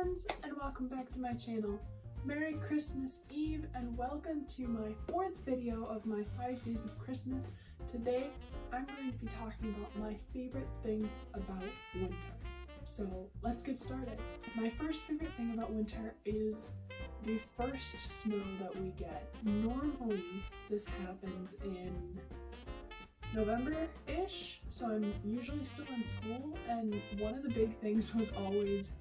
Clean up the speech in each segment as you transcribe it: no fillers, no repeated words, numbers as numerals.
friends, and welcome back to my channel. Merry Christmas Eve and welcome to my fourth video of my 5 days of Christmas. Today I'm going to be talking about my favorite things about winter. So let's get started. My first favorite thing about winter is the first snow that we get. Normally this happens in November-ish, so I'm usually still in school, and one of the big things was always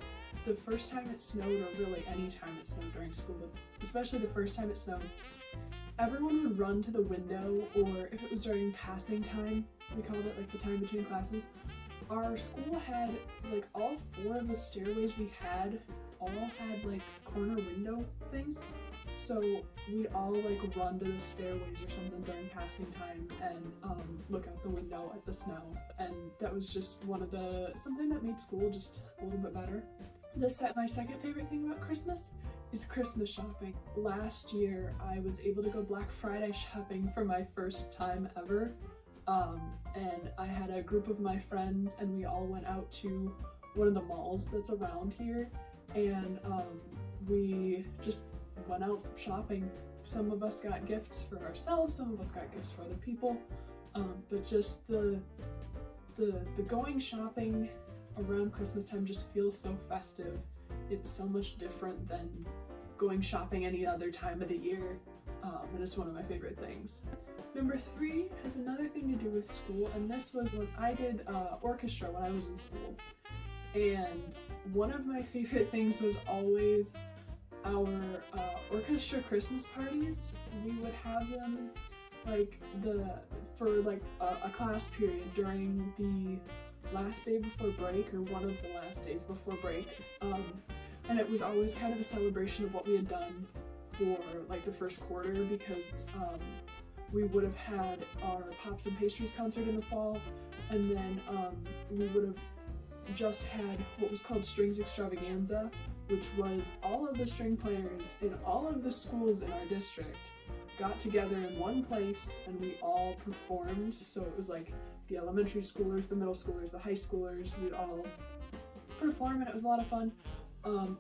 the first time it snowed, or really any time it snowed during school, but especially the first time it snowed, everyone would run to the window, or if it was during passing time, we called it like the time between classes. Our school had like all 4 of the stairways we had all had like corner window things. So we'd all like run to the stairways or something during passing time and look out the window at the snow. And that was just something that made school just a little bit better. My second favorite thing about Christmas is Christmas shopping. Last year I was able to go Black Friday shopping for my first time ever. And I had a group of my friends and we all went out to one of the malls that's around here, and we just went out shopping. Some of us got gifts for ourselves, some of us got gifts for other people, but just the going shopping around Christmas time just feels so festive. It's so much different than going shopping any other time of the year, and it's one of my favorite things. Number 3 has another thing to do with school, and this was when I did orchestra when I was in school. And one of my favorite things was always our orchestra Christmas parties. We would have them like for a class period during the last day before break, or one of the last days before break, and it was always kind of a celebration of what we had done for like the first quarter, because we would have had our Pops and Pastries concert in the fall, and then we would have just had what was called Strings Extravaganza, which was all of the string players in all of the schools in our district got together in one place and we all performed. So it was like the elementary schoolers, the middle schoolers, the high schoolers, we'd all perform, and it was a lot of fun.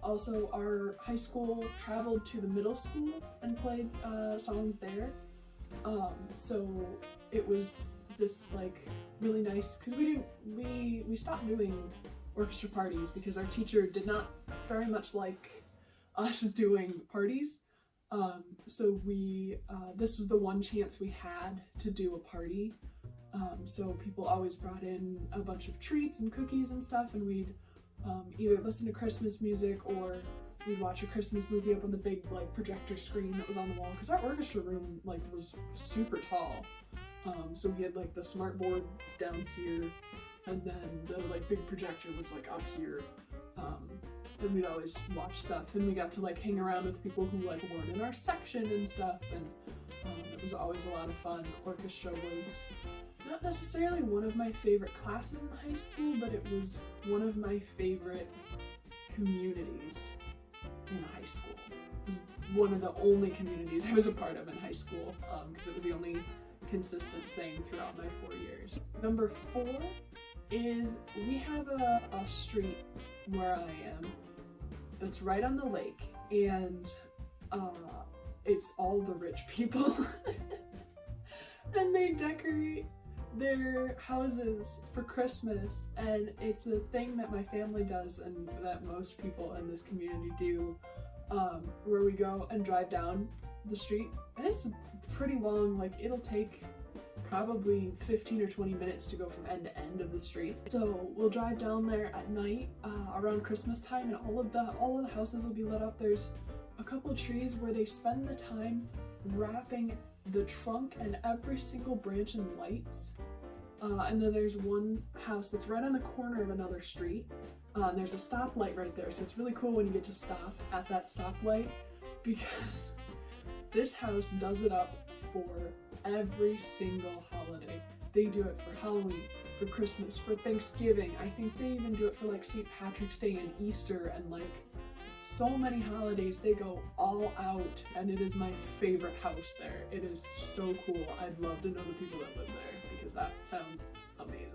Also, our high school traveled to the middle school and played songs there. So it was this like really nice, because we stopped doing orchestra parties because our teacher did not very much like us doing parties. So this was the one chance we had to do a party. So people always brought in a bunch of treats and cookies and stuff, and we'd either listen to Christmas music or we'd watch a Christmas movie up on the big like projector screen that was on the wall, because our orchestra room like was super tall. So we had like the smart board down here, and then the like big projector was like up here. And we'd always watch stuff, and we got to like hang around with people who like weren't in our section and stuff, and it was always a lot of fun. Orchestra was not necessarily one of my favorite classes in high school, but it was one of my favorite communities in high school. It was one of the only communities I was a part of in high school, because it was the only consistent thing throughout my 4 years. Number 4 is we have a street where I am that's right on the lake, and it's all the rich people. And they decorate their houses for Christmas, and it's a thing that my family does and that most people in this community do, where we go and drive down the street, and it's pretty long. Like, it'll take probably 15 or 20 minutes to go from end to end of the street. So we'll drive down there at night around Christmas time, and all of the houses will be lit up. There's a couple of trees where they spend the time wrapping the trunk and every single branch in lights. And then there's one house that's right on the corner of another street. And there's a stoplight right there, so it's really cool when you get to stop at that stoplight, because this house does it up for every single holiday. They do it for Halloween, for Christmas, for Thanksgiving. I think they even do it for like St. Patrick's Day and Easter, and like so many holidays. They go all out, and it is my favorite house there. It is so cool. I'd love to know the people that live there, because that sounds amazing.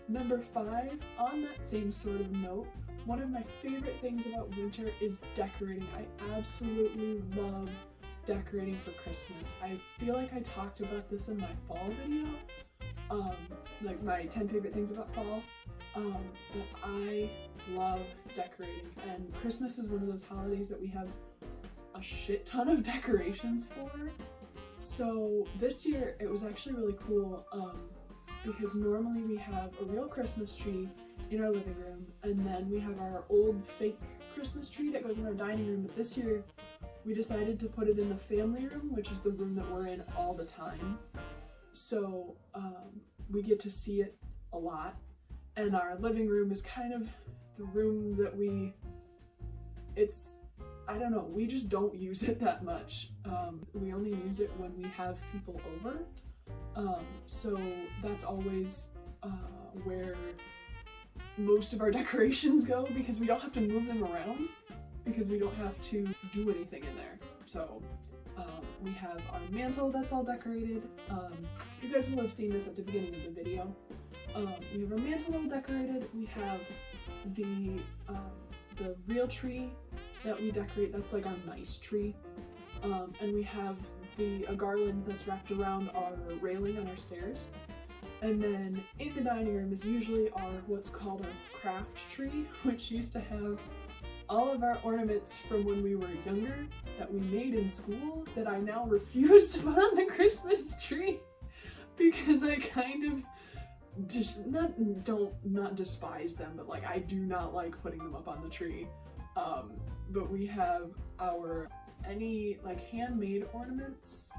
Number 5, on that same sort of note, one of my favorite things about winter is decorating. I absolutely love decorating for Christmas. I feel like I talked about this in my fall video, like my 10 favorite things about fall, but I love decorating, and Christmas is one of those holidays that we have a shit ton of decorations for. So this year it was actually really cool, because normally we have a real Christmas tree in our living room, and then we have our old fake Christmas tree that goes in our dining room, but this year we decided to put it in the family room, which is the room that we're in all the time. So we get to see it a lot, and our living room is kind of the room that I don't know, we just don't use it that much. We only use it when we have people over. So that's always where most of our decorations go, because we don't have to move them around, because we don't have to do anything in there. So we have our mantle that's all decorated. You guys will have seen this at the beginning of the video. We have our mantle all decorated. We have the real tree that we decorate, that's like our nice tree. And we have a garland that's wrapped around our railing on our stairs. And then in the dining room is usually what's called our craft tree, which used to have all of our ornaments from when we were younger that we made in school that I now refuse to put on the Christmas tree, because I kind of just not despise them, but like I do not like putting them up on the tree. But we have any like handmade ornaments.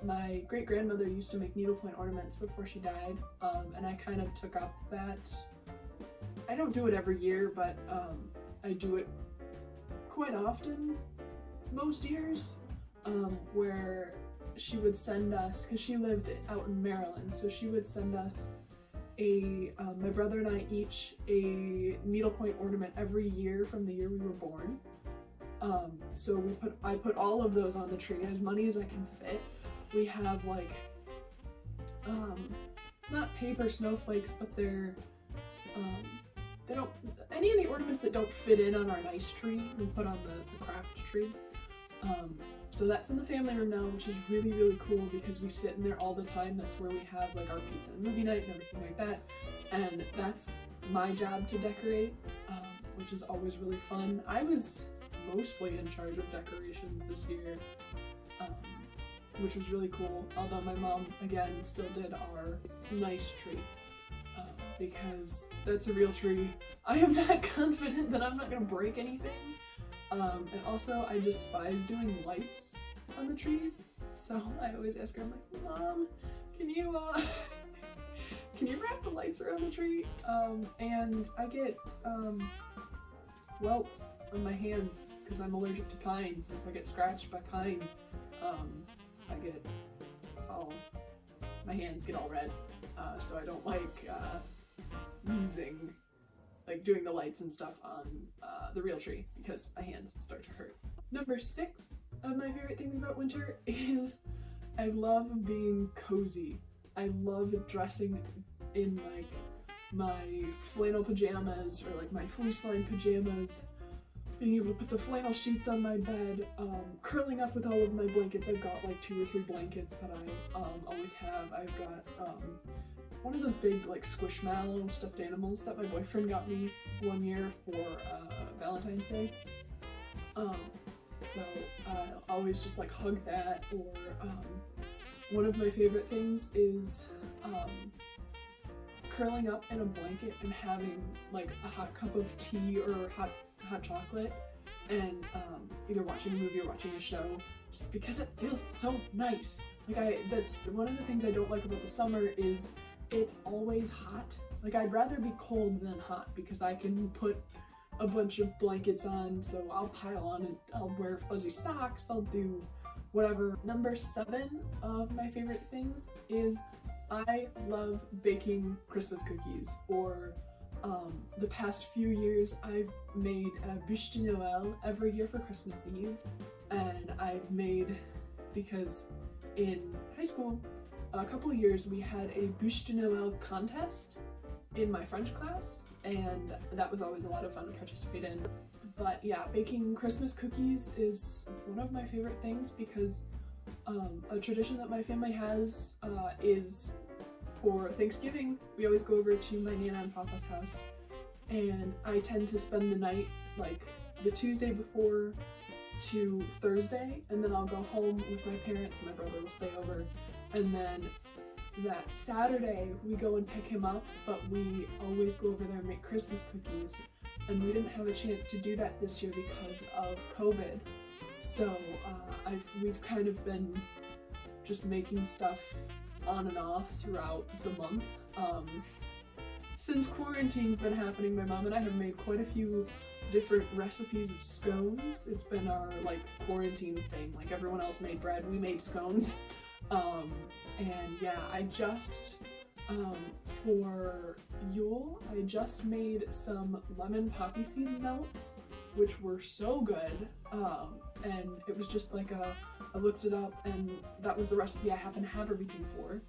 My great grandmother used to make needlepoint ornaments before she died, and I kind of took up that. I don't do it every year, but I do it quite often, most years, where she would send us, because she lived out in Maryland, so she would send us my brother and I each a needlepoint ornament every year from the year we were born. So I put all of those on the tree, as many as I can fit. We have like, not paper snowflakes, but they don't, any of the ornaments that don't fit in on our nice tree, we put on the craft tree. So that's in the family room now, which is really, really cool, because we sit in there all the time. That's where we have like our pizza and movie night and everything like that. And that's my job to decorate, which is always really fun. I was mostly in charge of decorations this year, which was really cool. Although my mom, again, still did our nice tree, because that's a real tree. I am not confident that I'm not gonna break anything. And also I despise doing lights on the trees, so I always ask her, I'm like, Mom, can you wrap the lights around the tree? And I get welts on my hands because I'm allergic to pine, so if I get scratched by pine, my hands get all red, so I don't like doing the lights and stuff on the real tree, because my hands start to hurt. Number 6 of my favorite things about winter is I love being cozy. I love dressing in like my flannel pajamas or like my fleece-lined pajamas, being able to put the flannel sheets on my bed, curling up with all of my blankets. I've got like 2 or 3 blankets that I always have. I've got one of those big like squishmallow stuffed animals that my boyfriend got me one year for Valentine's Day. So I'll always just like hug that, or one of my favorite things is curling up in a blanket and having like a hot cup of tea or hot chocolate, and either watching a movie or watching a show, just because it feels so nice. Like that's one of the things I don't like about the summer is it's always hot. Like I'd rather be cold than hot, because I can put a bunch of blankets on, so I'll pile on and I'll wear fuzzy socks, I'll do whatever. Number 7 of my favorite things is I love baking Christmas cookies, or the past few years I've made a bûche de Noël every year for Christmas Eve, and I've made, because in high school a couple of years we had a bûche de Noël contest, in my French class, and that was always a lot of fun to participate in. But yeah, baking Christmas cookies is one of my favorite things because a tradition that my family has is for Thanksgiving, we always go over to my Nana and Papa's house, and I tend to spend the night like the Tuesday before to Thursday, and then I'll go home with my parents and my brother will stay over, and then that Saturday we go and pick him up, but we always go over there and make Christmas cookies, and we didn't have a chance to do that this year because of COVID. So we've kind of been just making stuff on and off throughout the month. Since quarantine's been happening, my mom and I have made quite a few different recipes of scones. It's been our like quarantine thing. Like everyone else made bread, we made scones. And yeah, I just for Yule, I just made some lemon poppy seed melts, which were so good. And it was just like I looked it up, and that was the recipe I happened to have everything for.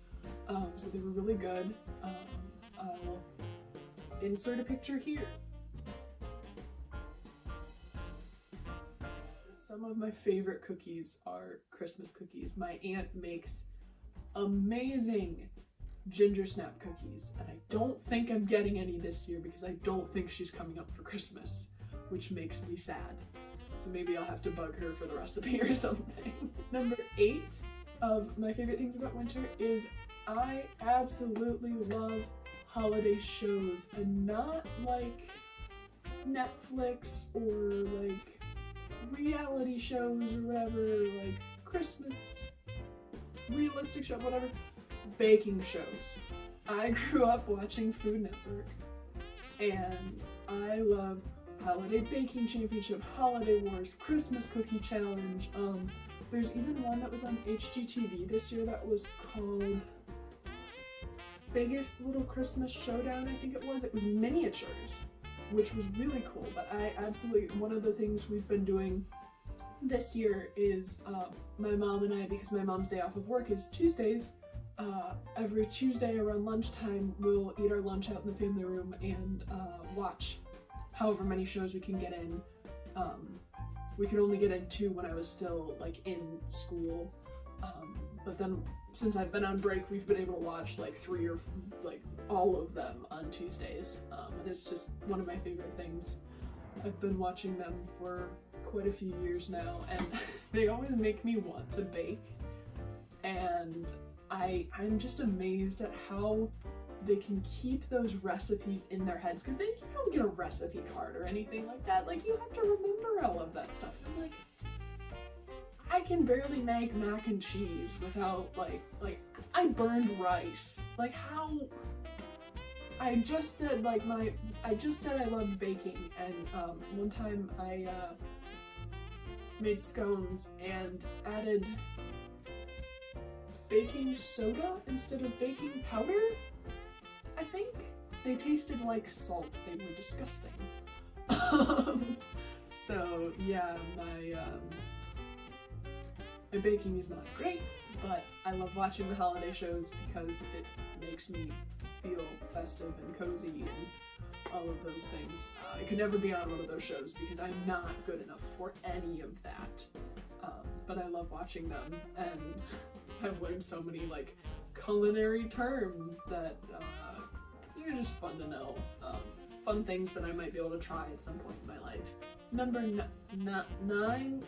So they were really good. I'll insert a picture here. Some of my favorite cookies are Christmas cookies. My aunt makes amazing ginger snap cookies, and I don't think I'm getting any this year because I don't think she's coming up for Christmas, which makes me sad. So maybe I'll have to bug her for the recipe or something. Number 8 of my favorite things about winter is I absolutely love holiday shows, and not like Netflix or like reality shows or whatever, like Christmas realistic show, whatever. Baking shows. I grew up watching Food Network, and I love Holiday Baking Championship, Holiday Wars, Christmas Cookie Challenge. There's even one that was on HGTV this year that was called Biggest Little Christmas Showdown, I think it was. It was miniatures, which was really cool. But I absolutely, one of the things we've been doing this year is my mom and I, because my mom's day off of work is Tuesdays, every Tuesday around lunchtime we'll eat our lunch out in the family room and watch however many shows we can get in. We could only get in 2 when I was still like in school, but then since I've been on break we've been able to watch like 3 or like all of them on Tuesdays, and it's just one of my favorite things. I've been watching them for quite a few years now, and they always make me want to bake, and I'm just amazed at how they can keep those recipes in their heads, because you don't get a recipe card or anything like that. Like, you have to remember all of that stuff. I'm like, I can barely make mac and cheese without like I burned rice. Like, how? I just said I loved baking, and one time I made scones and added baking soda instead of baking powder. I think they tasted like salt. They were disgusting. So yeah, my baking is not great, but I love watching the holiday shows because it makes me feel festive and cozy and all of those things. I could never be on one of those shows because I'm not good enough for any of that. But I love watching them, and I've learned so many like culinary terms that they're just fun to know. Fun things that I might be able to try at some point in my life. Number 9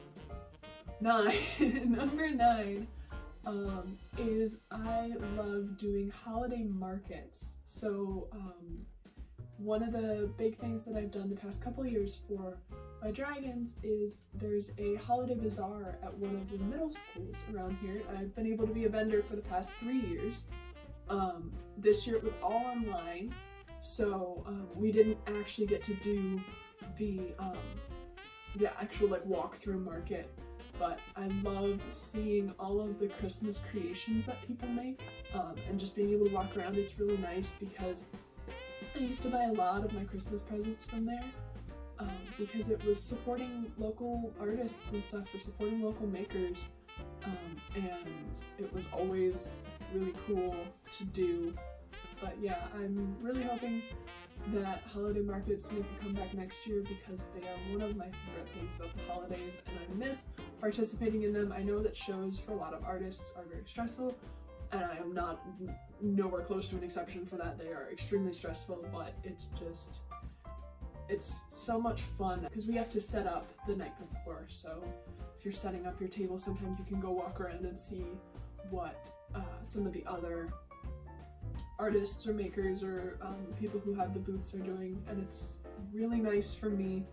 number 9 is I love doing holiday markets. So one of the big things that I've done the past couple years for my dragons is there's a holiday bazaar at one of the middle schools around here. I've been able to be a vendor for the past 3 years. This year it was all online, so we didn't actually get to do the actual like walk-through market, but I love seeing all of the Christmas creations that people make, and just being able to walk around. It's really nice because I used to buy a lot of my Christmas presents from there, because it was supporting local artists and stuff, or supporting local makers, and it was always really cool to do. But yeah, I'm really hoping that holiday markets make a comeback next year because they are one of my favorite things about the holidays, and I miss participating in them. I know that shows for a lot of artists are very stressful, and I am not nowhere close to an exception for that. They are extremely stressful, but it's so much fun because we have to set up the night before. So if you're setting up your table, sometimes you can go walk around and see what some of the other artists or makers or people who have the booths are doing, and it's really nice for me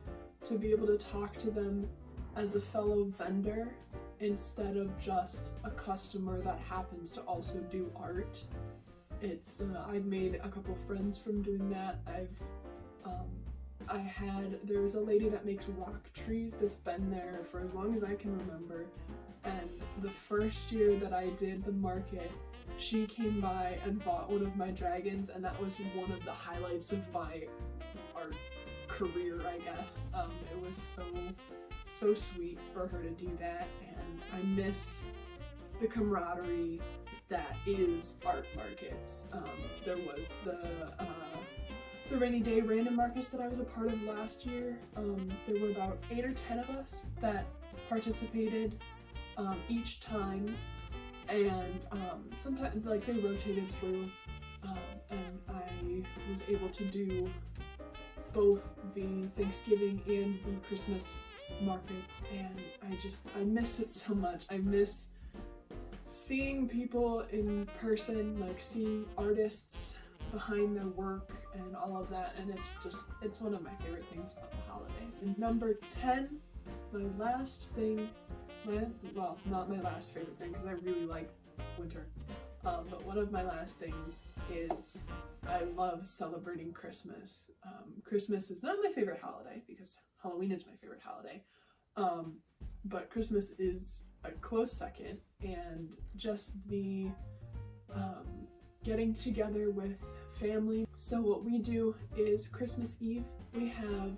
to be able to talk to them as a fellow vendor instead of just a customer that happens to also do art. It's I've made a couple friends from doing that. There was a lady that makes rock trees that's been there for as long as I can remember, and the first year that I did the market, she came by and bought one of my dragons, and that was one of the highlights of my art career, I guess. It was so sweet for her to do that, and I miss the camaraderie that is art markets. There was the rainy day random markets that I was a part of last year. There were about 8 or 10 of us that participated each time, and sometimes like they rotated through, and I was able to do both the Thanksgiving and the Christmas markets, and I miss it so much. I miss seeing people in person, like seeing artists behind their work and all of that, and it's one of my favorite things about the holidays. And number 10, my last thing, well, not my last favorite thing because I really like winter, but one of my last things is I love celebrating Christmas. Christmas is not my favorite holiday because Halloween is my favorite holiday, but Christmas is a close second, and just the getting together with family. So what we do is Christmas Eve, we have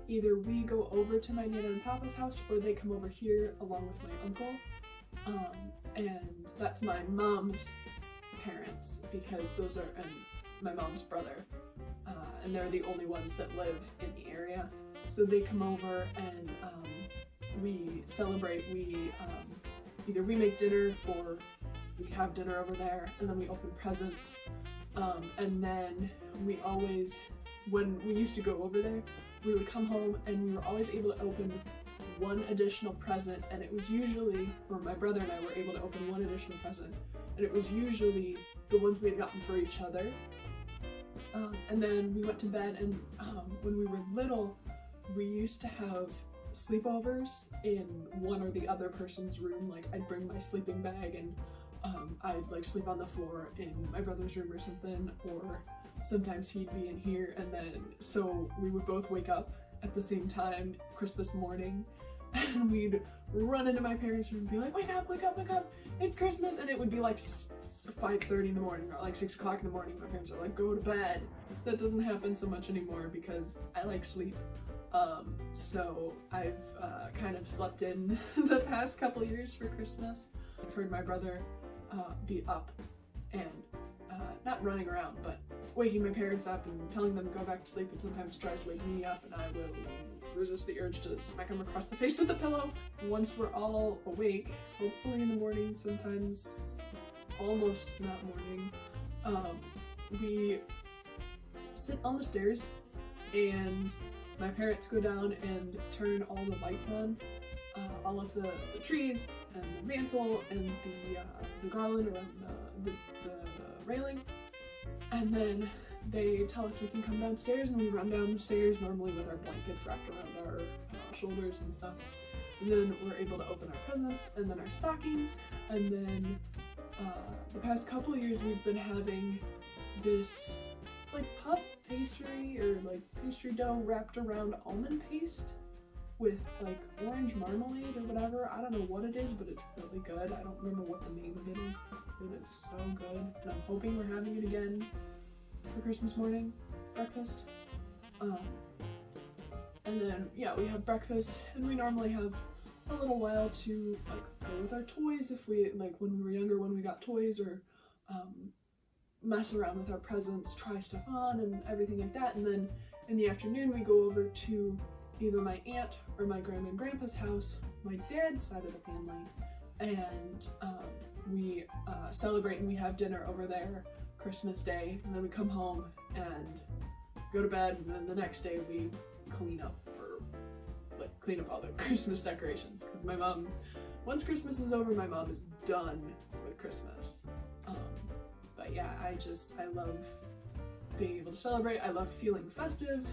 either we go over to my Nana and Papa's house, or they come over here along with my uncle, and that's my mom's parents, because those are, and my mom's brother, and they're the only ones that live in the area. So they come over and we celebrate. We either we make dinner or we have dinner over there, and then we open presents. And then we always, when we used to go over there, we would come home and we were always able to open one additional present, and it was usually, or my brother and I were able to open one additional present, and it was usually the ones we had gotten for each other. And then we went to bed, and when we were little, we used to have sleepovers in one or the other person's room. Like, I'd bring my sleeping bag and I'd like sleep on the floor in my brother's room or something, or sometimes he'd be in here, and then so we would both wake up at the same time Christmas morning, and we'd run into my parents' room and be like, wake up, wake up, wake up, it's Christmas, and it would be like 5:30 in the morning or like 6 o'clock in the morning. My parents are like, go to bed. That doesn't happen so much anymore because I like sleep. So I've kind of slept in the past couple years for Christmas. I've heard my brother be up and not running around, but waking my parents up and telling them to go back to sleep, and sometimes he tries to wake me up and I will resist the urge to smack him across the face with a pillow. Once we're all awake, hopefully in the morning, sometimes almost not morning, we sit on the stairs and my parents go down and turn all the lights on, all of the trees and the mantle and the garland around the railing, and then they tell us we can come downstairs, and we run down the stairs, normally with our blankets wrapped around our shoulders and stuff, and then we're able to open our presents and then our stockings. And then the past couple of years we've been having this, it's like puff pastry or like pastry dough wrapped around almond paste with like orange marmalade or whatever. I don't know what it is, but it's really good. I don't remember what the name of it is. It is so good, and I'm hoping we're having it again for Christmas morning breakfast. And then yeah, we have breakfast, and we normally have a little while to like play with our toys if we, like when we were younger, when we got toys, or mess around with our presents, try stuff on and everything like that, and then in the afternoon we go over to either my aunt or my grandma and grandpa's house, my dad's side of the family, and we celebrate and we have dinner over there Christmas Day, and then we come home and go to bed, and then the next day we clean up all the Christmas decorations, because my mom, once Christmas is over, my mom is done with Christmas. But yeah, I love being able to celebrate. I love feeling festive.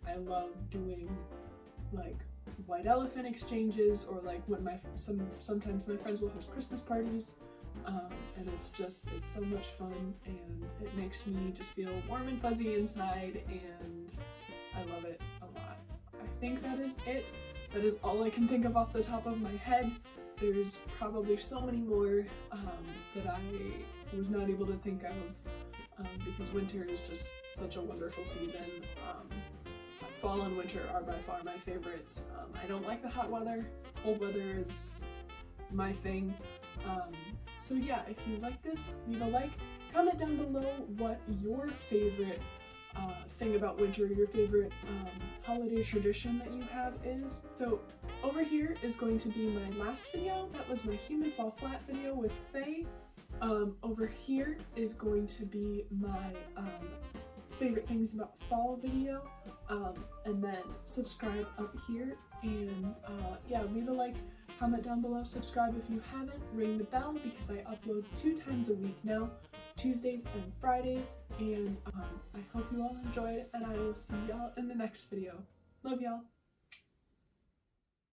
I love doing like white elephant exchanges, or like when sometimes my friends will host Christmas parties, and it's so much fun, and it makes me just feel warm and fuzzy inside, and I love it a lot. I think that is it. That is all I can think of off the top of my head. There's probably so many more that I was not able to think of, because winter is just such a wonderful season. Fall and winter are by far my favorites. I don't like the hot weather. Cold weather is my thing. So yeah, if you like this, leave a like. Comment down below what your favorite thing about winter, your favorite holiday tradition that you have is. So over here is going to be my last video. That was my human fall flat video with Faye. Over here is going to be my favorite things about fall video, and then subscribe up here, and yeah, leave a like, comment down below, subscribe if you haven't, ring the bell because I upload 2 times a week now, Tuesdays and Fridays, and I hope you all enjoyed, and I will see y'all in the next video. Love y'all.